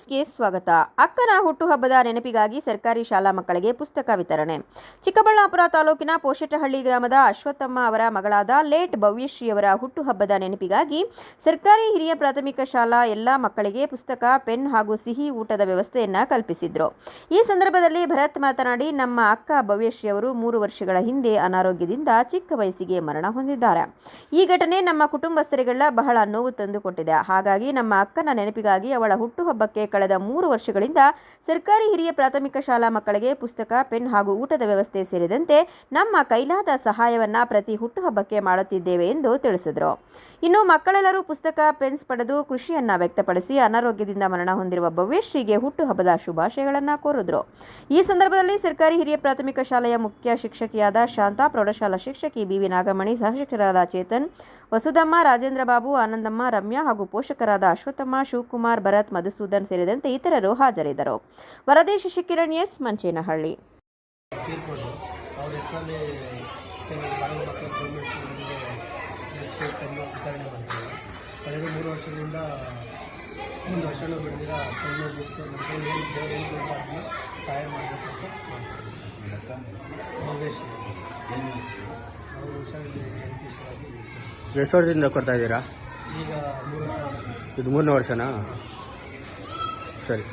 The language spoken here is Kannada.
ನ್ಯೂಸ್ಗೆ ಸ್ವಾಗತ. ಅಕ್ಕನ ಹುಟ್ಟುಹಬ್ಬದ ನೆನಪಿಗಾಗಿ ಸರ್ಕಾರಿ ಶಾಲಾ ಮಕ್ಕಳಿಗೆ ಪುಸ್ತಕ ವಿತರಣೆ. ಚಿಕ್ಕಬಳ್ಳಾಪುರ ತಾಲೂಕಿನ ಪೋಷಟಹಳ್ಳಿ ಗ್ರಾಮದ ಅಶ್ವತ್ಥಮ್ಮ ಅವರ ಮಗಳಾದ ಲೇಟ್ ಭವ್ಯಶ್ರೀಯವರ ಹುಟ್ಟುಹಬ್ಬದ ನೆನಪಿಗಾಗಿ ಸರ್ಕಾರಿ ಹಿರಿಯ ಪ್ರಾಥಮಿಕ ಶಾಲಾ ಎಲ್ಲ ಮಕ್ಕಳಿಗೆ ಪುಸ್ತಕ, ಪೆನ್ ಹಾಗೂ ಸಿಹಿ ಊಟದ ವ್ಯವಸ್ಥೆಯನ್ನು ಕಲ್ಪಿಸಿದ್ರು. ಈ ಸಂದರ್ಭದಲ್ಲಿ ಭರತ್ ಮಾತನಾಡಿ, ನಮ್ಮ ಅಕ್ಕ ಭವ್ಯಶ್ರೀ ಅವರು 3 ವರ್ಷಗಳ ಹಿಂದೆ ಅನಾರೋಗ್ಯದಿಂದ ಚಿಕ್ಕ ವಯಸ್ಸಿಗೆ ಮರಣ ಹೊಂದಿದ್ದಾರೆ. ಈ ಘಟನೆ ನಮ್ಮ ಕುಟುಂಬಸ್ಥರಿಗೆಲ್ಲ ಬಹಳ ನೋವು ತಂದುಕೊಟ್ಟಿದೆ. ಹಾಗಾಗಿ ನಮ್ಮ ಅಕ್ಕನ ನೆನಪಿಗಾಗಿ ಅವಳ ಹುಟ್ಟುಹಬ್ಬಕ್ಕೆ ಕಳೆದ 3 ವರ್ಷಗಳಿಂದ ಸರ್ಕಾರಿ ಹಿರಿಯ ಪ್ರಾಥಮಿಕ ಶಾಲಾ ಮಕ್ಕಳಿಗೆ ಪುಸ್ತಕ, ಪೆನ್ ಹಾಗೂ ಊಟದ ವ್ಯವಸ್ಥೆ ಸೇರಿದಂತೆ ನಮ್ಮ ಕೈಲಾದ ಸಹಾಯವನ್ನ ಪ್ರತಿ ಹುಟ್ಟುಹಬ್ಬಕ್ಕೆ ಮಾಡುತ್ತಿದ್ದೇವೆ ಎಂದು ತಿಳಿಸಿದರು. ಇನ್ನು ಮಕ್ಕಳೆಲ್ಲರೂ ಪುಸ್ತಕ, ಪೆನ್ಸ್ ಪಡೆದು ಖುಷಿಯನ್ನ ವ್ಯಕ್ತಪಡಿಸಿ ಅನಾರೋಗ್ಯದಿಂದ ಮರಣ ಹೊಂದಿರುವ ಭವ್ಯಶ್ರೀಗೆ ಹುಟ್ಟುಹಬ್ಬದ ಶುಭಾಶಯಗಳನ್ನು ಕೋರಿದ್ರು. ಈ ಸಂದರ್ಭದಲ್ಲಿ ಸರ್ಕಾರಿ ಹಿರಿಯ ಪ್ರಾಥಮಿಕ ಶಾಲೆಯ ಮುಖ್ಯ ಶಿಕ್ಷಕಿಯಾದ ಶಾಂತಾ, ಪ್ರೌಢಶಾಲಾ ಶಿಕ್ಷಕಿ ಬಿ.ವಿ. ನಾಗಮಣಿ, ಸಹಶಿಕ್ಷಕರಾದ ಚೇತನ್, ವಸುಧಮ್ಮ, ರಾಜೇಂದ್ರ ಬಾಬು, ಆನಂದಮ್ಮ, ರಮ್ಯಾ ಹಾಗೂ ಪೋಷಕರಾದ ಅಶ್ವತ್ಥಮ್ಮ, ಶಿವಕುಮಾರ್, ಭರತ್, ಮಧುಸೂದನ್ ಸೇರಿದಂತೆ ಇತರರು ಹಾಜರಿದ್ದರು. ವರದಿ ಶಶಿಕಿರಣ್ ಎಸ್, ಮಂಚೇನಹಳ್ಳಿ. ಕಳೆದ 3 ವರ್ಷಗಳಿಂದ ಒಂದು ವರ್ಷನೂ ಬಿಡದಿರ ಪೆನ್ನು, ಬುಕ್ಸು ಮಕ್ಕಳು ಏನು ಅದನ್ನು ಸಹಾಯ ಮಾಡಬೇಕು ಅಂತ ಮಾಡ್ತೀವಿ. ಅವರು ಹುಷಾರಿಲ್ಲ, ಎಷ್ಟು ವರ್ಷದಿಂದ ಕೊಡ್ತಾ ಇದ್ದೀರಾ? ಈಗ 3 ವರ್ಷ. ಇದು 3ನೇ ವರ್ಷನಾ? ಸರಿ.